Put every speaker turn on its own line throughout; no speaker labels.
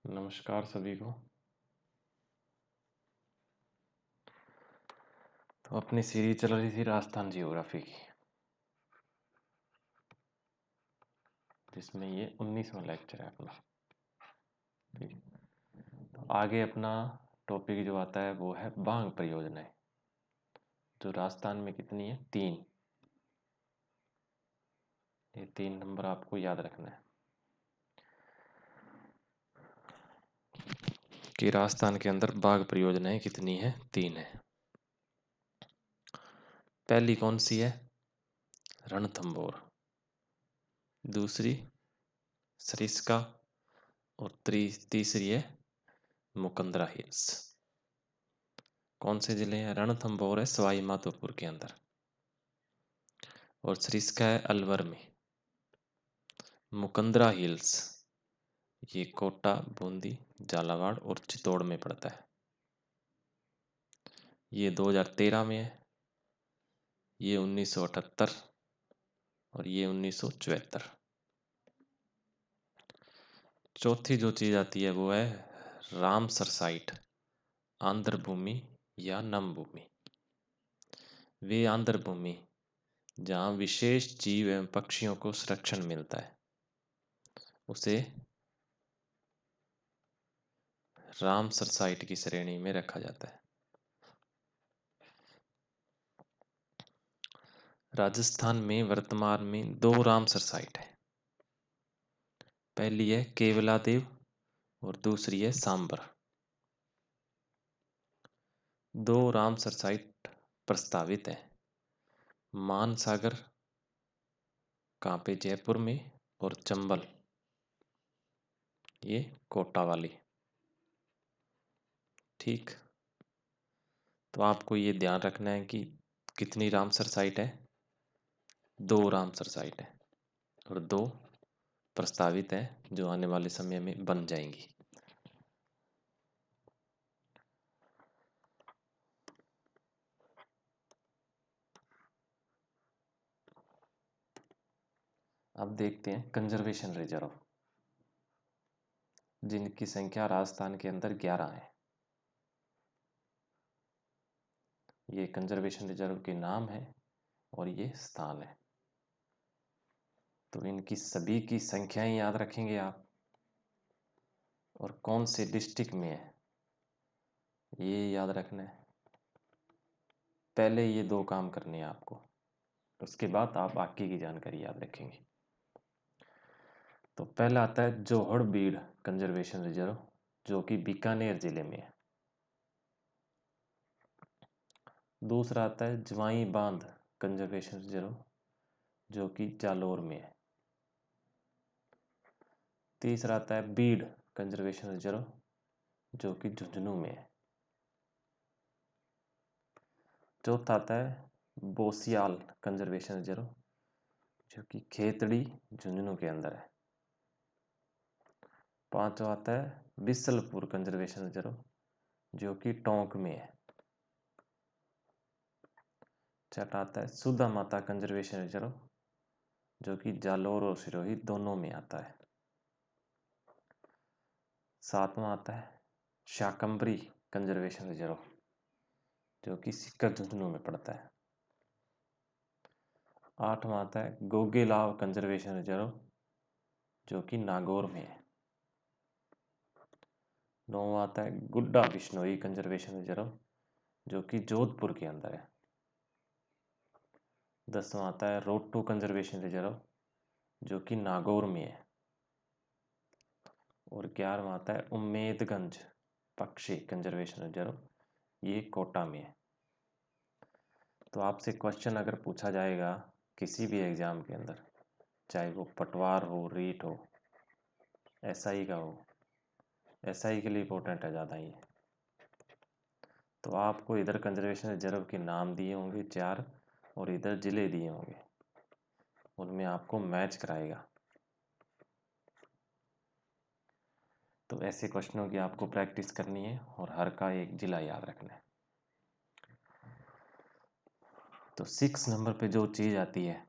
नमस्कार सभी को। तो अपनी सीरीज चल रही थी राजस्थान जियोग्राफी की, जिसमें ये 19वां लेक्चर है अपना। ठीक, तो आगे अपना टॉपिक जो आता है वो है बांग परियोजनाएं, जो राजस्थान में कितनी है? 3। ये 3 नंबर आपको याद रखना है कि राजस्थान के अंदर बाघ परियोजनाएं कितनी है? 3 है। पहली कौन सी है? रणथंभौर। दूसरी सरिस्का। और तीसरी है मुकंदरा हिल्स। कौन से जिले हैं? रणथंभौर है सवाई माधोपुर के अंदर, और सरिस्का है अलवर में। मुकंदरा हिल्स ये कोटा, बूंदी, झालावाड़ और चित्तौड़ में पड़ता है। ये 2013 में है, ये 1978 और ये 1974। चौथी जो चीज आती है वो है रामसर साइट, आंध्र भूमि या नम भूमि। वे आंध्र भूमि जहाँ विशेष जीव एवं पक्षियों को संरक्षण मिलता है उसे रामसर साइट की श्रेणी में रखा जाता है। राजस्थान में वर्तमान में 2 रामसर साइट है। पहली है केवलादेव और दूसरी है सांबर। 2 रामसर साइट प्रस्तावित है। मानसागर कहाँ पे? जयपुर में। और चंबल ये कोटा वाली। ठीक, तो आपको ये ध्यान रखना है कि कितनी रामसर साइट है? 2 रामसर साइट है, और 2 प्रस्तावित है जो आने वाले समय में बन जाएंगी। अब देखते हैं कंजर्वेशन रिजर्व, जिनकी संख्या राजस्थान के अंदर 11 है। ये कंजर्वेशन रिजर्व के नाम है और ये स्थान है। तो इनकी सभी की संख्याएं याद रखेंगे आप, और कौन से डिस्ट्रिक्ट में है ये याद रखना है। पहले ये 2 काम करने हैं आपको, उसके बाद आप बाकी की जानकारी याद रखेंगे। तो पहला आता है जोहड़ बीड़ कंजर्वेशन रिजर्व, जो कि बीकानेर जिले में है। दूसरा आता है जवाई बांध कंजर्वेशन रिजर्व, जो कि जालोर में है। तीसरा आता है बीड़ कंजर्वेशन रिजर्व, जो कि झुंझुनू में है। चौथा आता है बोसियाल कंजर्वेशन रिजर्व, जो कि खेतड़ी झुंझुनू के अंदर है। पांचवा आता है बिसलपुर कंजर्वेशन रिजर्व, जो कि टोंक में है। छठा आता है सुधा माता कंजर्वेशन रिजर्व, जो कि जालोर और सिरोही दोनों में आता है। सातवां आता है शाकंभरी कंजर्वेशन रिजर्व, जो कि सिक्कर झुंझुनू में पड़ता है। आठवां आता है गोगेलाव कंजर्वेशन रिजर्व, जो कि नागौर में है। नौवां आता है गुड्डा बिश्नोई कंजर्वेशन रिजर्व, जो कि जोधपुर के अंदर है। 10वां आता है रोटू कंजर्वेशन रिजर्व, जो कि नागौर में है। और 11वां आता है उम्मेदगंज पक्षी कंजर्वेशन रिजर्व, ये कोटा में है। तो आपसे क्वेश्चन अगर पूछा जाएगा किसी भी एग्जाम के अंदर, चाहे वो पटवार हो, रीट हो, एसआई का हो, एसआई के लिए इंपॉर्टेंट है ज़्यादा ही। तो आपको इधर कंजर्वेशन रिजर्व के नाम दिए होंगे 4, और इधर जिले दिए होंगे, उनमें आपको मैच कराएगा। तो ऐसे क्वेश्चनों की आपको प्रैक्टिस करनी है और हर का एक जिला याद रखना है। तो 6 नंबर पे जो चीज़ आती है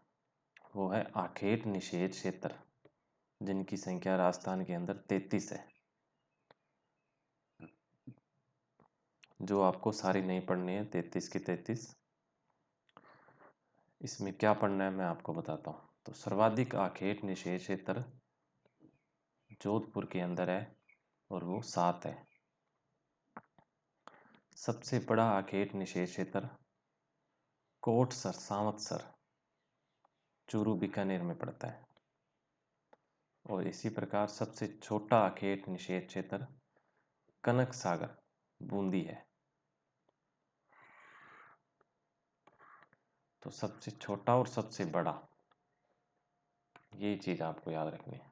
वो है आखेट निषेध क्षेत्र, जिनकी संख्या राजस्थान के अंदर 33 है। जो आपको सारी नहीं पढ़नी है, 33 की 33। इसमें क्या पढ़ना है मैं आपको बताता हूँ। तो सर्वाधिक आखेट निषेध क्षेत्र जोधपुर के अंदर है और वो 7 है। सबसे बड़ा आखेट निषेध क्षेत्र कोटसर सावंतसर चूरू बीकानेर में पड़ता है। और इसी प्रकार सबसे छोटा आखेट निषेध क्षेत्र कनक सागर बूंदी है। तो सबसे छोटा और सबसे बड़ा, ये चीज आपको याद रखनी है।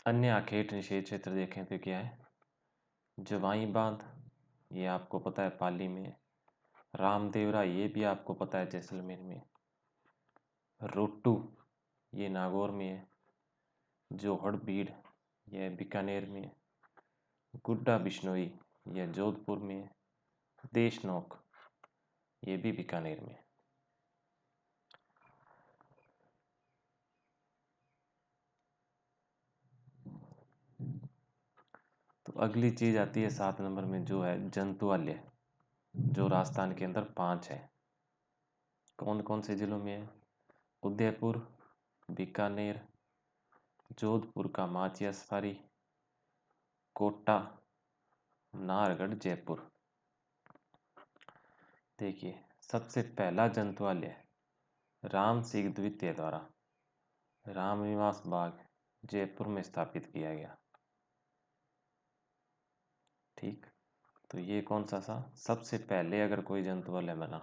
अन्य आखेट निषेध क्षेत्र देखें तो क्या है, जवाई बांध, ये आपको पता है पाली में। रामदेवरा, ये भी आपको पता है जैसलमेर में। रोट्टू, ये नागौर में है। जोहड़ बीड़, यह बीकानेर में है। गुड्डा बिश्नोई, यह जोधपुर में है। देशनोक, ये भी बीकानेर में है। तो अगली चीज आती है 7 नंबर में, जो है जंतुआलय, जो राजस्थान के अंदर 5 है। कौन कौन से जिलों में है? उदयपुर, बीकानेर, जोधपुर का माचिया सफारी, कोटा, नाहरगढ़, जयपुर। देखिए, सबसे पहला जंतुआलय राम सिंह द्वितीय द्वारा रामनिवास बाग जयपुर में स्थापित किया गया। ठीक, तो ये कौन सा था? सबसे पहले अगर कोई जंतुआलय बना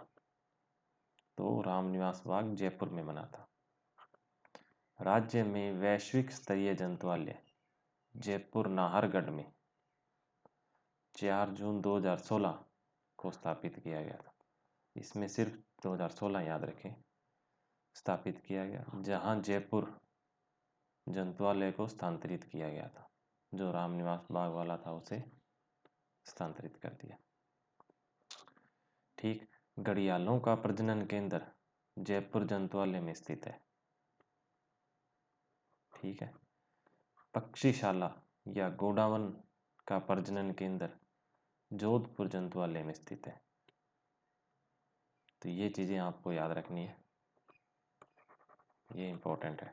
तो रामनिवास बाग जयपुर में बना था। राज्य में वैश्विक स्तरीय जंतुआलय जयपुर नाहरगढ़ में 4 जून 2016 को स्थापित किया गया था। इसमें सिर्फ 2016 याद रखें, स्थापित किया गया, जहां जयपुर जंतुआलय को स्थानांतरित किया गया था। जो रामनिवास बाग वाला था उसे स्थानांतरित कर दिया। ठीक, घड़ियालों का प्रजनन केंद्र जयपुर जंतुआलय में स्थित है। ठीक है, पक्षीशाला या गोडावन का प्रजनन केंद्र जोधपुर जंतुआलय में स्थित है। तो ये चीजें आपको याद रखनी है, ये इंपॉर्टेंट है।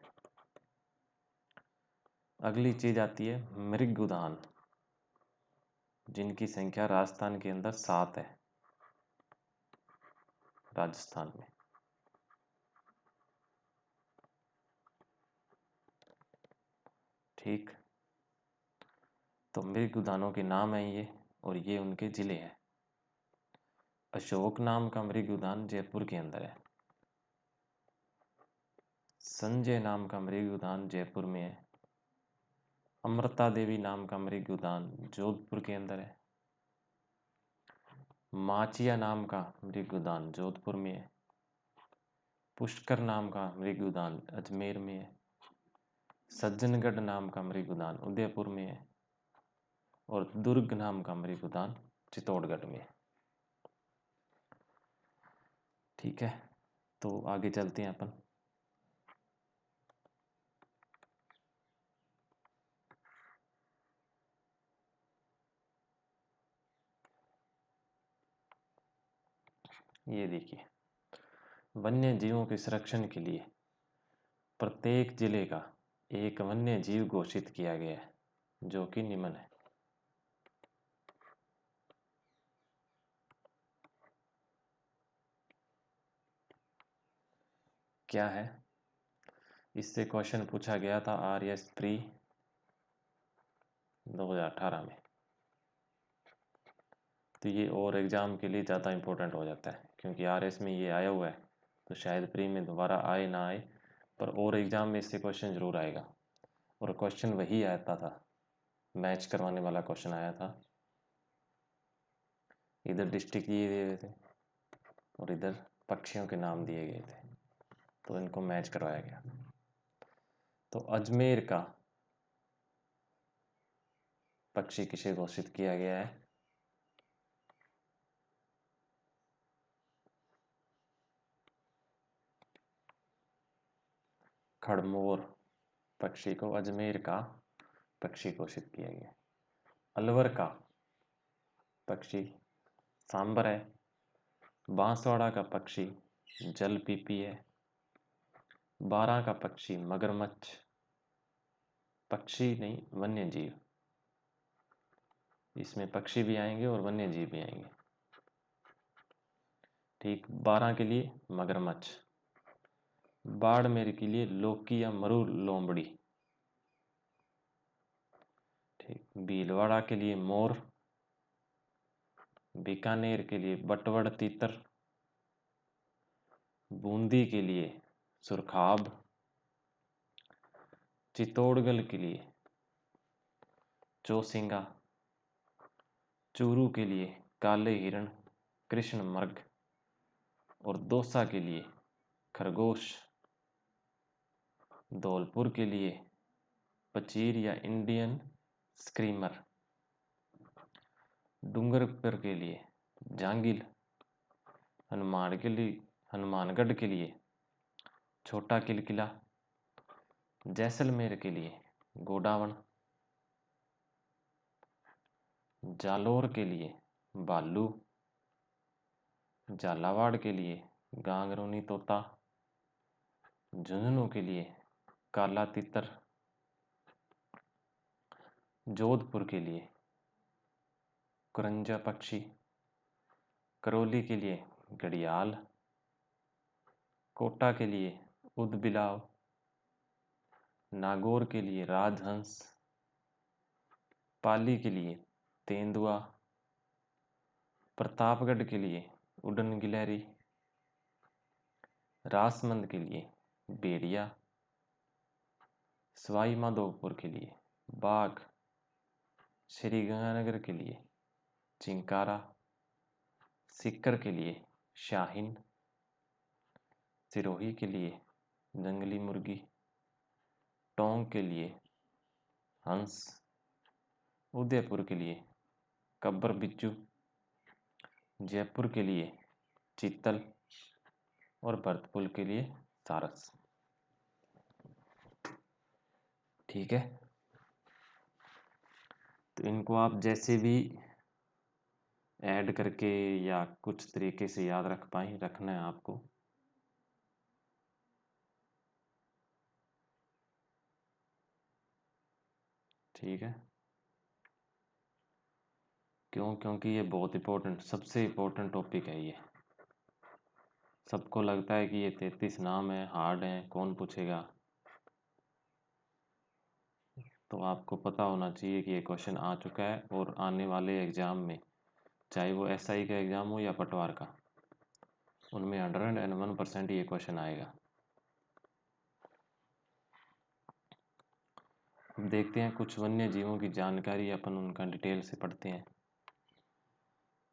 अगली चीज आती है मृग उद्यान, जिनकी संख्या राजस्थान के अंदर 7 है। राजस्थान में ठीक, तो मृग उद्यानों के नाम हैं ये, और ये उनके जिले हैं। अशोक नाम का मृग उद्यान जयपुर के अंदर है। संजय नाम का मृग उद्यान जयपुर में है। अमृता देवी नाम का मृग उद्यान जोधपुर के अंदर है। माचिया नाम का मृग उद्यान जोधपुर में है। पुष्कर नाम का मृग उद्यान अजमेर में है। सज्जनगढ़ नाम का मृग उद्यान उदयपुर में है। और दुर्ग नाम का मृग उद्यान चित्तौड़गढ़ में है। ठीक है, तो आगे चलते हैं अपन। ये देखिए, वन्य जीवों के संरक्षण के लिए प्रत्येक जिले का एक वन्य जीव घोषित किया गया है, जो कि निम्न है। क्या है? इससे क्वेश्चन पूछा गया था RS प्री 2018 में। तो ये और एग्जाम के लिए ज़्यादा इम्पोर्टेंट हो जाता है, क्योंकि RS में ये आया हुआ है, तो शायद प्री में दोबारा आए ना आए, पर और एग्जाम में इससे क्वेश्चन जरूर आएगा। और क्वेश्चन वही आता था, मैच करवाने वाला क्वेश्चन आया था। इधर डिस्ट्रिक्ट दिए गए थे और इधर पक्षियों के नाम दिए गए थे, तो इनको मैच करवाया गया। तो अजमेर का पक्षी किसे घोषित किया गया है? खड़मोर पक्षी को अजमेर का पक्षी घोषित किया गया। अलवर का पक्षी सांबर है। बांसवाड़ा का पक्षी जल पीपी है। बारां का पक्षी मगरमच्छ। पक्षी नहीं, वन्य जीव। इसमें पक्षी भी आएंगे और वन्य जीव भी आएंगे। ठीक, बारां के लिए मगरमच्छ। बाड़मेर के लिए लौकी या मरु लोमड़ी। ठीक, भीलवाड़ा के लिए मोर। बीकानेर के लिए बटवड़ तीतर। बूंदी के लिए सुरखाब। चित्तौड़गढ़ के लिए चौसिंगा। चूरू के लिए काले हिरण कृष्ण मृग। और दौसा के लिए खरगोश। धौलपुर के लिए पचीर या इंडियन स्क्रीमर। डूंगरपुर के लिए जांगिल। हनुमानगढ़ के लिए छोटा किलकिला। जैसलमेर के लिए गोडावण। जालोर के लिए भालू। झालावाड़ के लिए गांगरोनी तोता। झुंझुनू के लिए काला तितर। जोधपुर के लिए कुरंजा पक्षी। करौली के लिए घड़ियाल। कोटा के लिए उदबिलाव। नागौर के लिए राजहंस। पाली के लिए तेंदुआ। प्रतापगढ़ के लिए उड़न गिलहरी। राजसमंद के लिए भेड़िया। सवाई माधोपुर के लिए बाघ। श्रीगंगानगर के लिए चिंकारा। सीकर के लिए शाहीन। सिरोही के लिए जंगली मुर्गी। टोंक के लिए हंस। उदयपुर के लिए कब्र बिच्छू। जयपुर के लिए चीतल। और भरतपुर के लिए सारस। ठीक है, तो इनको आप जैसे भी ऐड करके या कुछ तरीके से याद रख पाए, रखना है आपको। ठीक है, क्यों? क्योंकि ये बहुत इम्पोर्टेंट, सबसे इम्पोर्टेंट टॉपिक है ये। सबको लगता है कि ये 33 नाम है, हार्ड है, कौन पूछेगा। तो आपको पता होना चाहिए कि ये क्वेश्चन आ चुका है और आने वाले एग्जाम में, चाहे वो एसआई का एग्जाम हो या पटवार का, उनमें 101% ये क्वेश्चन आएगा। अब देखते हैं कुछ वन्य जीवों की जानकारी, अपन उनका डिटेल से पढ़ते हैं।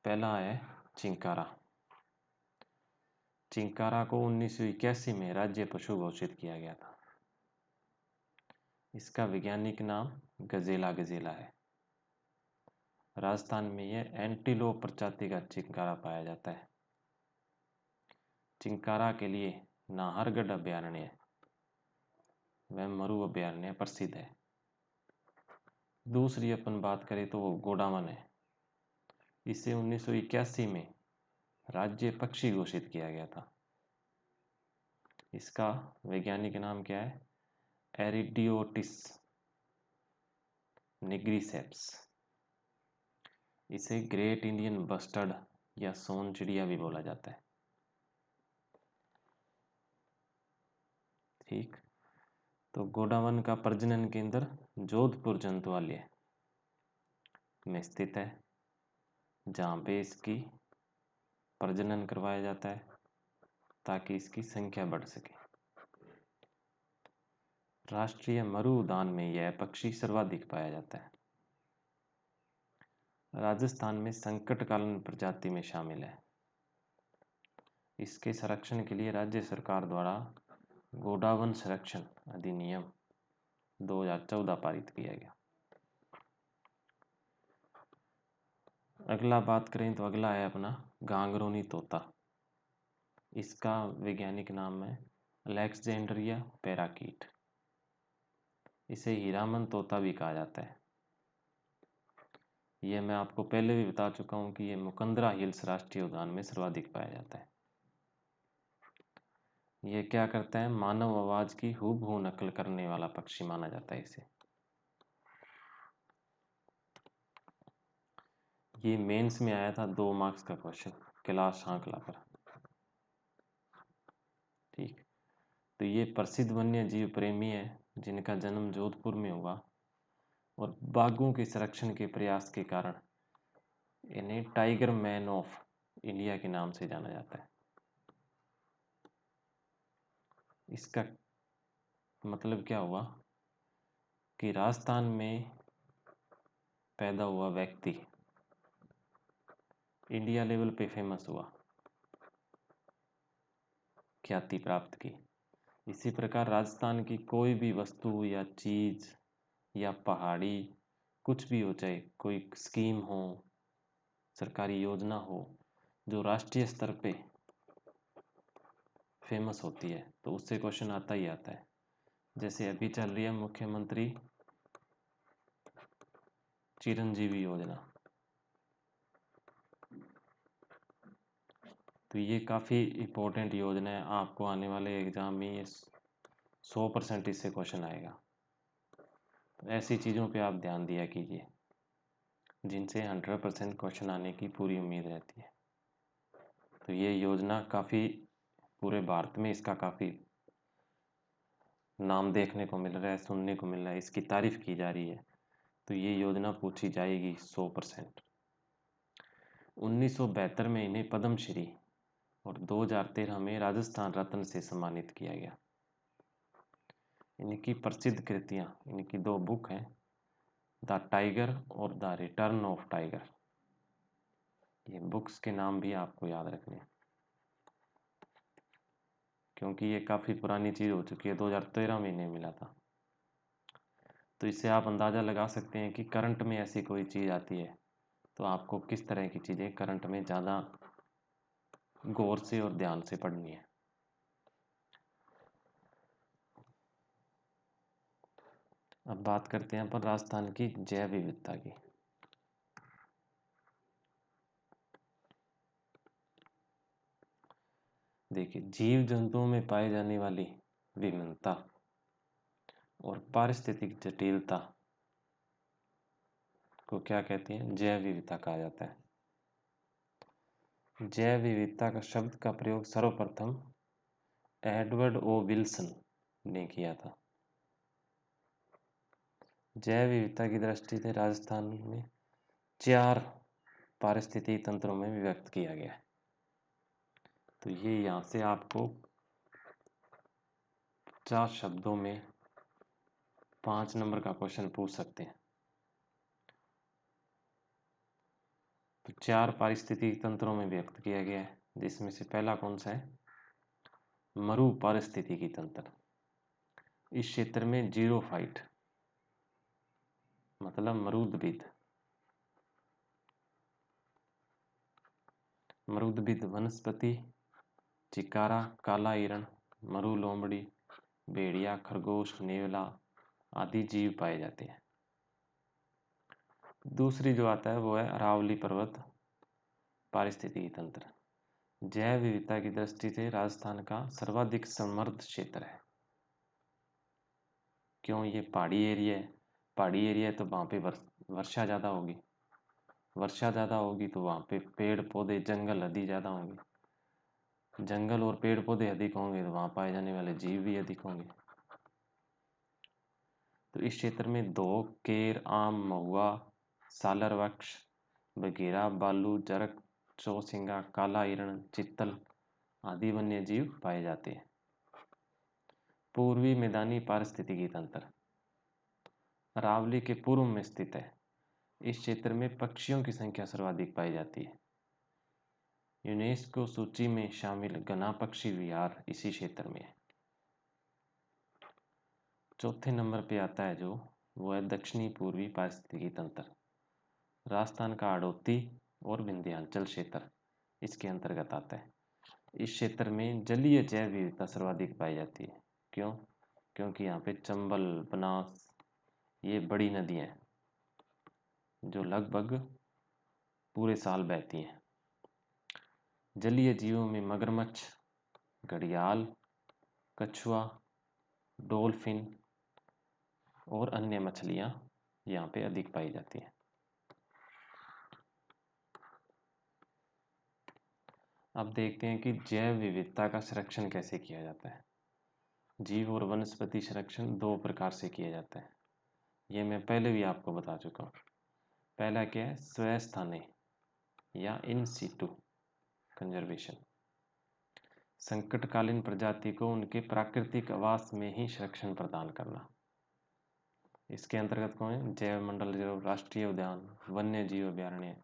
पहला है चिंकारा। चिंकारा को 1981 में राज्य पशु घोषित किया गया था। इसका वैज्ञानिक नाम गजेला गजेला है। राजस्थान में यह एंटीलोप प्रजाति का चिंकारा पाया जाता है। चिंकारा के लिए नाहरगढ़ अभयारण्य व मरु अभयारण्य प्रसिद्ध है। दूसरी अपन बात करें तो वो गोडावण है। इसे 1981 में राज्य पक्षी घोषित किया गया था। इसका वैज्ञानिक नाम क्या है? एरिडियोटिस निग्रिसेप्स। इसे ग्रेट इंडियन बस्टर्ड या सोन चिड़िया भी बोला जाता है। ठीक, तो गोडावण का प्रजनन केंद्र जोधपुर जंतुआलय में स्थित है, जहाँ पे इसकी प्रजनन करवाया जाता है ताकि इसकी संख्या बढ़ सके। राष्ट्रीय मरु उद्यान में यह पक्षी सर्वाधिक पाया जाता है। राजस्थान में संकटकालीन प्रजाति में शामिल है। इसके संरक्षण के लिए राज्य सरकार द्वारा गोडावण संरक्षण अधिनियम 2014 पारित किया गया। अगला बात करें तो अगला है अपना गांगरोनी तोता। इसका वैज्ञानिक नाम है अलेक्जेंड्रिया पैराकीट। इसे हीरामन तोता भी कहा जाता है। ये मैं आपको पहले भी बता चुका हूँ कि ये मुकंदरा हिल्स राष्ट्रीय उद्यान में सर्वाधिक पाया जाता है। ये क्या करता है, मानव आवाज की हूबहू नकल करने वाला पक्षी माना जाता है इसे। ये मेंस में आया था 2 मार्क्स का क्वेश्चन क्लास आंकला पर। ठीक, तो ये प्रसिद्ध वन्य जीव प्रेमी है जिनका जन्म जोधपुर में हुआ और बाघों के संरक्षण के प्रयास के कारण इन्हें टाइगर मैन ऑफ इंडिया के नाम से जाना जाता है। इसका मतलब क्या हुआ कि राजस्थान में पैदा हुआ व्यक्ति इंडिया लेवल पे फेमस हुआ, ख्याति प्राप्त की। इसी प्रकार राजस्थान की कोई भी वस्तु या चीज या पहाड़ी कुछ भी हो, चाहे कोई स्कीम हो, सरकारी योजना हो, जो राष्ट्रीय स्तर पे फेमस होती है तो उससे क्वेश्चन आता ही आता है। जैसे अभी चल रही है मुख्यमंत्री चिरंजीवी योजना, तो ये काफ़ी इम्पोर्टेंट योजना है। आपको आने वाले एग्ज़ाम में ये 100% इससे क्वेश्चन आएगा। तो ऐसी चीज़ों पे आप ध्यान दिया कीजिए जिनसे 100% क्वेश्चन आने की पूरी उम्मीद रहती है। तो ये योजना काफ़ी पूरे भारत में इसका काफ़ी नाम देखने को मिल रहा है, सुनने को मिल रहा है, इसकी तारीफ की जा रही है। तो ये योजना पूछी जाएगी 100%। 1972 में इन्हें पद्मश्री और 2013 में राजस्थान रत्न से सम्मानित किया गया। इनकी प्रसिद्ध कृतियाँ, इनकी 2 बुक हैं, द टाइगर और द रिटर्न ऑफ टाइगर। ये बुक्स के नाम भी आपको याद रखने हैं क्योंकि ये काफ़ी पुरानी चीज़ हो चुकी है, 2013 में इन्हें मिला था। तो इससे आप अंदाज़ा लगा सकते हैं कि करंट में ऐसी कोई चीज़ आती है तो आपको किस तरह की चीज़ें करंट में ज़्यादा गौर से और ध्यान से पढ़नी है। अब बात करते हैं अपन राजस्थान की जैव विविधता की। देखिए, जीव जंतुओं में पाई जाने वाली विभिन्नता और पारिस्थितिक जटिलता को क्या कहते हैं, जैव विविधता कहा जाता है। जैव विविधता का शब्द का प्रयोग सर्वप्रथम एडवर्ड ओ विल्सन ने किया था। जैव विविधता की दृष्टि से राजस्थान में 4 पारिस्थितिकी तंत्रों में विभक्त किया गया है। तो ये यहाँ से आपको 4 शब्दों में 5 नंबर का क्वेश्चन पूछ सकते हैं। तो 4 पारिस्थितिकी तंत्रों में व्यक्त किया गया है, जिसमें से पहला कौन सा है, मरु पारिस्थितिकी तंत्र। इस क्षेत्र में जीरोफाइट मतलब मरुदबिद, मरुदबिद वनस्पति, चिकारा, काला हिरण, मरु लोमड़ी, भेड़िया, खरगोश, नेवला आदि जीव पाए जाते हैं। दूसरी जो आता है वो है अरावली पर्वत पारिस्थितिकी तंत्र। जैव विविधता की दृष्टि से राजस्थान का सर्वाधिक समृद्ध क्षेत्र है। क्यों, ये पहाड़ी एरिया है, पहाड़ी एरिया है तो वहाँ पे वर्षा ज़्यादा होगी, वर्षा ज़्यादा होगी तो वहाँ पे पेड़ पौधे जंगल आदि ज़्यादा होंगे, जंगल और पेड़ पौधे अधिक होंगे तो वहाँ पाए जाने वाले जीव भी अधिक होंगे। तो इस क्षेत्र में धोक, केर, आम, महुआ, सालर वृक्ष, बघेरा, बालू, जरक, चौसिंगा, काला हिरण, चित्तल आदि वन्य जीव पाए जाते हैं। पूर्वी मैदानी पारिस्थितिकी तंत्र अरावली के पूर्व में स्थित है। इस क्षेत्र में पक्षियों की संख्या सर्वाधिक पाई जाती है। यूनेस्को सूची में शामिल घना पक्षी विहार इसी क्षेत्र में है। चौथे नंबर पे आता है जो, वो है दक्षिणी पूर्वी पारिस्थितिकी तंत्र। राजस्थान का हाड़ौती और विंध्याचल क्षेत्र इसके अंतर्गत आता है। इस क्षेत्र में जलीय जैव विविधता सर्वाधिक पाई जाती है। क्यों, क्योंकि यहाँ पे चंबल, बनास ये बड़ी नदियाँ हैं। जो लगभग पूरे साल बहती हैं। जलीय जीवों में मगरमच्छ, घड़ियाल, कछुआ, डॉल्फिन और अन्य मछलियाँ यहाँ पे अधिक पाई जाती हैं। अब देखते हैं कि जैव विविधता का संरक्षण कैसे किया जाता है। जीव और वनस्पति संरक्षण दो प्रकार से किया जाता है, ये मैं पहले भी आपको बता चुका हूँ। पहला क्या है, स्वस्थानीय या इन सीटू कंजर्वेशन। संकटकालीन प्रजाति को उनके प्राकृतिक आवास में ही संरक्षण प्रदान करना। इसके अंतर्गत कौन है, जैव मंडल रिजर्व, राष्ट्रीय उद्यान, वन्य जीव अभयारण्य,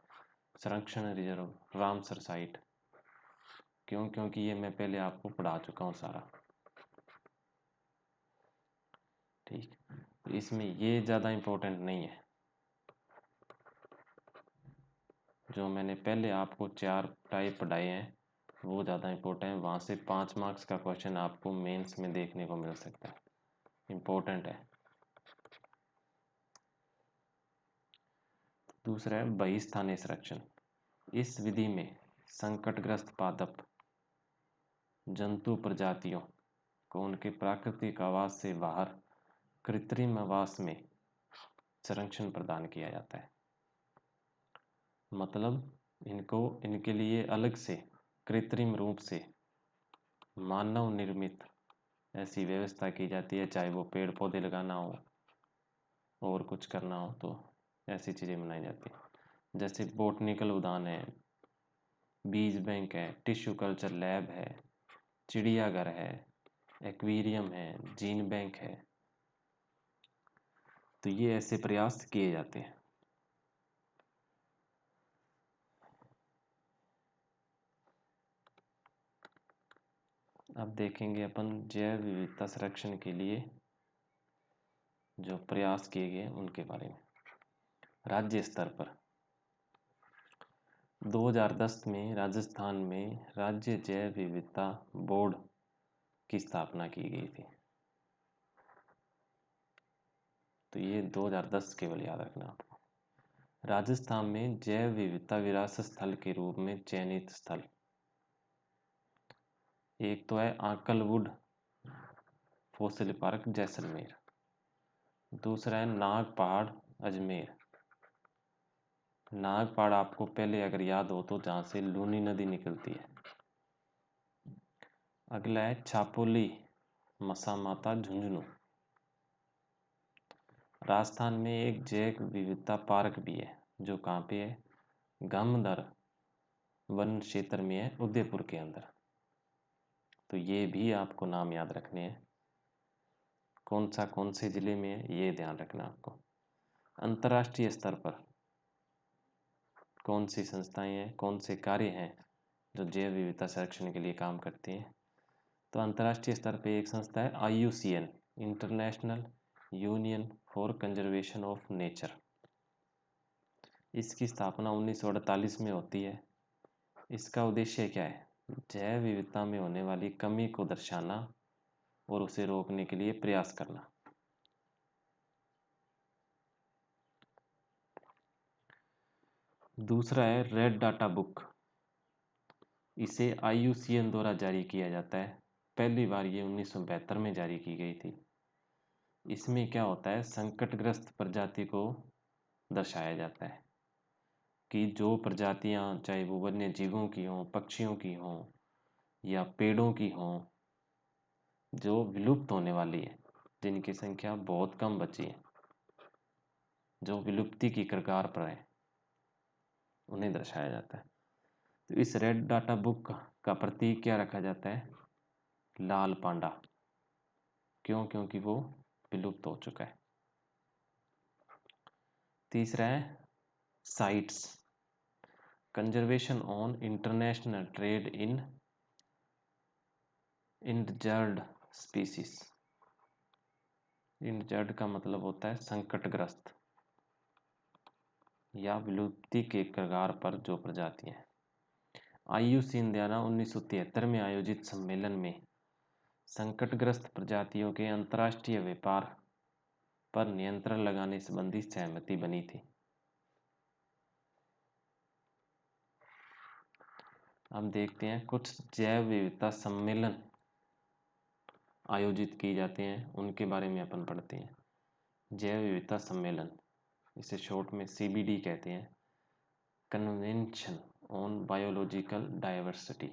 संरक्षण रिजर्व, रामसर साइट। क्यों? क्योंकि ये मैं पहले आपको पढ़ा चुका हूँ सारा। ठीक, तो इसमें ये ज़्यादा इम्पोर्टेंट नहीं है। जो मैंने पहले आपको 4 टाइप पढ़ाए हैं वो ज़्यादा इम्पोर्टेंट है। वहाँ से 5 मार्क्स का क्वेश्चन आपको मेंस में देखने को मिल सकता है, इम्पोर्टेंट है। दूसरा है बहिस्थानीय संरक्षण। इस विधि में संकटग्रस्त पादप जंतु प्रजातियों को उनके प्राकृतिक आवास से बाहर कृत्रिम आवास में संरक्षण प्रदान किया जाता है। मतलब इनके लिए अलग से कृत्रिम रूप से मानव निर्मित ऐसी व्यवस्था की जाती है, चाहे वो पेड़ पौधे लगाना हो और कुछ करना हो तो ऐसी चीज़ें बनाई जाती हैं। जैसे बोटनिकल उद्यान है, बीज बैंक है, टिश्यू कल्चर लैब है, चिड़ियाघर है, एक्वेरियम है, जीन बैंक है। तो ये ऐसे प्रयास किए जाते हैं। अब देखेंगे अपन जैव विविधता संरक्षण के लिए जो प्रयास किए गए उनके बारे में। राज्य स्तर पर 2010 में राजस्थान में राज्य जैव विविधता बोर्ड की स्थापना की गई थी। तो ये 2010 केवल याद रखना आपको। राजस्थान में जैव विविधता विरासत स्थल के रूप में चयनित स्थल एक तो है आंकलवुड फॉसिल पार्क जैसलमेर, दूसरा है नाग पहाड़ अजमेर। नाग पहाड़ आपको पहले अगर याद हो तो जहाँ से लूनी नदी निकलती है। अगला है छापोली मसा माता झुंझुनू। राजस्थान में एक जैव विविधता पार्क भी है जो कहाँ पे है, गामदर वन क्षेत्र में है, उदयपुर के अंदर। तो ये भी आपको नाम याद रखने हैं, कौन से जिले में है ये ध्यान रखना आपको। अंतर्राष्ट्रीय स्तर पर कौन सी संस्थाएं हैं, कौन से कार्य हैं जो जैव विविधता संरक्षण के लिए काम करती हैं। तो अंतर्राष्ट्रीय स्तर पे एक संस्था है IUCN, international union for conservation of nature. इसकी स्थापना 1948 में होती है। इसका उद्देश्य क्या है, जैव विविधता में होने वाली कमी को दर्शाना और उसे रोकने के लिए प्रयास करना। दूसरा है रेड डाटा बुक। इसे IUCN द्वारा जारी किया जाता है। पहली बार ये 1972 में जारी की गई थी। इसमें क्या होता है, संकटग्रस्त प्रजाति को दर्शाया जाता है कि जो प्रजातियां चाहे वो वन्य जीवों की हों, पक्षियों की हों या पेड़ों की हों, जो विलुप्त होने वाली है, जिनकी संख्या बहुत कम बची है, जो विलुप्ति की कगार पर है, उन्हें दर्शाया जाता है। तो इस रेड डाटा बुक का प्रतीक क्या रखा जाता है, लाल पांडा। क्यों? क्योंकि वो विलुप्त हो चुका है। तीसरा है CITES, conservation on international trade in endangered species. Endangered का मतलब होता है संकटग्रस्त या विलुप्ति के कगार पर जो प्रजातियां हैं। IUCN द्वारा 1973 में आयोजित सम्मेलन में संकटग्रस्त प्रजातियों के अंतर्राष्ट्रीय व्यापार पर नियंत्रण लगाने संबंधी सहमति बनी थी। हम देखते हैं कुछ जैव विविधता सम्मेलन आयोजित किए जाते हैं, उनके बारे में अपन पढ़ते हैं। जैव विविधता सम्मेलन, इसे शॉर्ट में CBD कहते हैं, कन्वेंशन ऑन बायोलॉजिकल डाइवर्सिटी।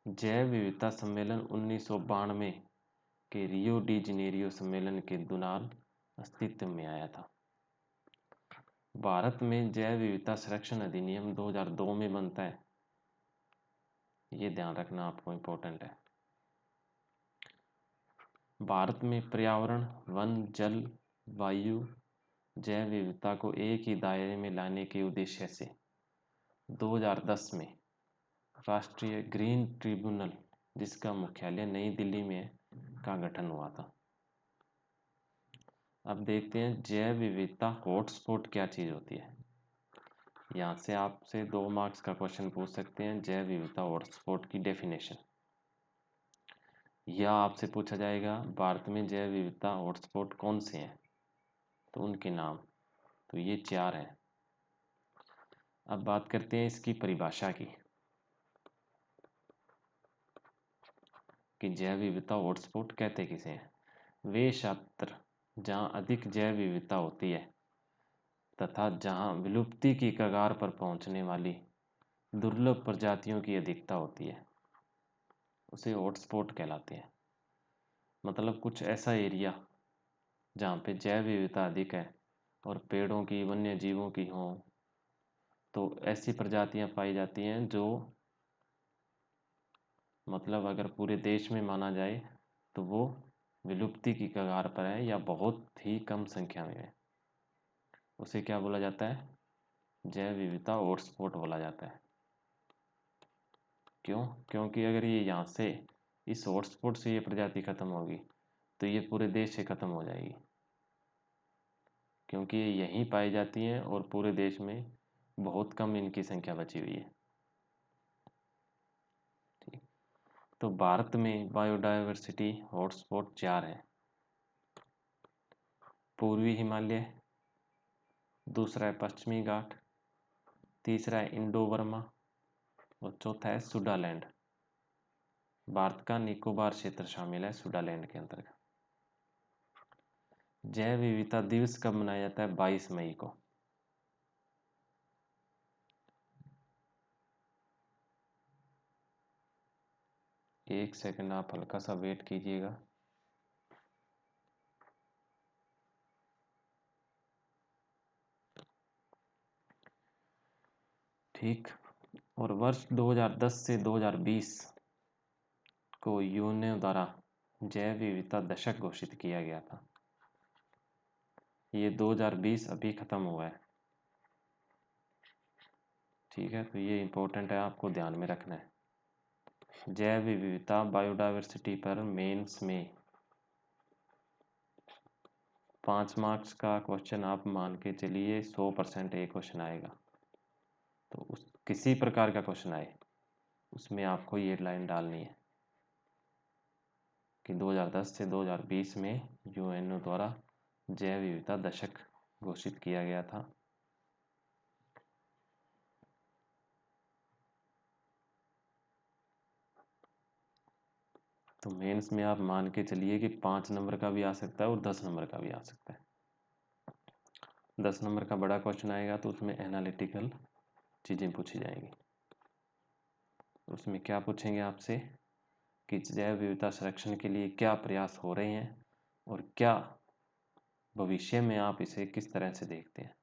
जैव विविधता सम्मेलन 1992 के रियो डी जेनेरियो सम्मेलन के दौरान अस्तित्व में आया था। भारत में जैव विविधता संरक्षण अधिनियम 2002 में बनता है, ये ध्यान रखना आपको इम्पोर्टेंट है। भारत में पर्यावरण, वन, जल, वायु, जैव विविधता को एक ही दायरे में लाने के उद्देश्य से 2010 में राष्ट्रीय ग्रीन ट्रिब्यूनल, जिसका मुख्यालय नई दिल्ली में है, का गठन हुआ था। अब देखते हैं जैव विविधता हॉटस्पॉट क्या चीज़ होती है। यहाँ से आपसे 2 मार्क्स का क्वेश्चन पूछ सकते हैं, जैव विविधता हॉटस्पॉट की डेफिनेशन, या आपसे पूछा जाएगा भारत में जैव विविधता हॉटस्पॉट कौन से हैं, तो उनके नाम। तो ये 4 हैं। अब बात करते हैं इसकी परिभाषा की, कि जैव विविधता हॉटस्पॉट कहते किसे हैं। वे क्षेत्र जहाँ अधिक जैव विविधता होती है तथा जहाँ विलुप्ति की कगार पर पहुँचने वाली दुर्लभ प्रजातियों की अधिकता होती है, उसे हॉटस्पॉट कहलाते हैं। मतलब कुछ ऐसा एरिया जहाँ पे जैव विविधता अधिक है और पेड़ों की, वन्य जीवों की हों, तो ऐसी प्रजातियां पाई जाती हैं जो, मतलब अगर पूरे देश में माना जाए तो वो विलुप्ति की कगार पर है या बहुत ही कम संख्या में है। उसे क्या बोला जाता है? जैव विविधता हॉटस्पॉट बोला जाता है। क्यों? क्योंकि अगर ये यहाँ से, इस हॉटस्पॉट से ये प्रजाति खत्म होगी तो ये पूरे देश से खत्म हो जाएगी, क्योंकि ये यहीं पाई जाती हैं और पूरे देश में बहुत कम इनकी संख्या बची हुई है। ठीक, तो भारत में बायोडायवर्सिटी हॉटस्पॉट 4 है। पूर्वी हिमालय, दूसरा है पश्चिमी घाट, तीसरा है इंडो बर्मा और चौथा है सुडालैंड। भारत का निकोबार क्षेत्र शामिल है सुडालैंड के अंतर्गत। जैव विविधता दिवस कब मनाया जाता है? 22 मई को। एक सेकंड आप हल्का सा वेट कीजिएगा। ठीक, और वर्ष 2010 से 2020 को यूनेस्को द्वारा जैव विविधता दशक घोषित किया गया था। ये 2020 अभी खत्म हुआ है। ठीक है, तो ये इम्पोर्टेंट है, आपको ध्यान में रखना है। जैव विविधता बायोडायवर्सिटी पर मेंस में 5 मार्क्स का क्वेश्चन आप मान के चलिए 100% एक क्वेश्चन आएगा। तो उस किसी प्रकार का क्वेश्चन आए उसमें आपको ये लाइन डालनी है कि 2010 से 2020 में यूएनओ द्वारा जैव विविधता दशक घोषित किया गया था। तो मेंस में आप मान के चलिए कि 5 नंबर का भी आ सकता है और 10 नंबर का भी आ सकता है। 10 नंबर का बड़ा क्वेश्चन आएगा तो उसमें एनालिटिकल चीज़ें पूछी जाएंगी। उसमें क्या पूछेंगे आपसे कि जैव विविधता संरक्षण के लिए क्या प्रयास हो रहे हैं और क्या भविष्य में आप इसे किस तरह से देखते हैं।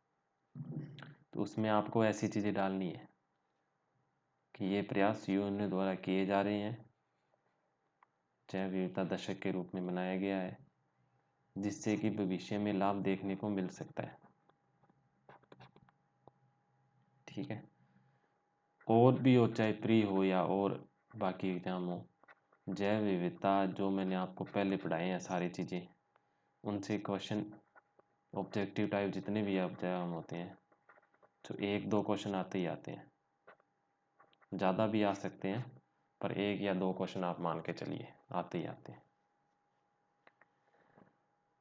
तो उसमें आपको ऐसी चीज़ें डालनी है कि ये प्रयास यूएनओ द्वारा किए जा रहे हैं, जैव विविधता दशक के रूप में मनाया गया है, जिससे कि भविष्य में लाभ देखने को मिल सकता है। ठीक है, और भी हो, चाहे प्री हो या और बाकी एग्जाम हो, जैव विविधता जो मैंने आपको पहले पढ़ाए हैं सारी चीज़ें, उनसे क्वेश्चन ऑब्जेक्टिव टाइप जितने भी एग्जाम होते हैं तो 1-2 क्वेश्चन आते ही आते हैं, ज़्यादा भी आ सकते हैं पर 1 या 2 क्वेश्चन आप मान के चलिए आते ही आते हैं।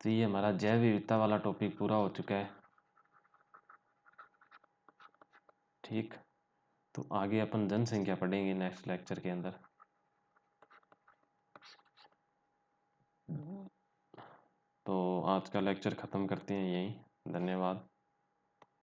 तो ये हमारा जैव विविधता वाला टॉपिक पूरा हो चुका है। ठीक, तो आगे अपन जनसंख्या पढ़ेंगे नेक्स्ट लेक्चर के अंदर। तो आज का लेक्चर ख़त्म करते हैं यहीं। धन्यवाद।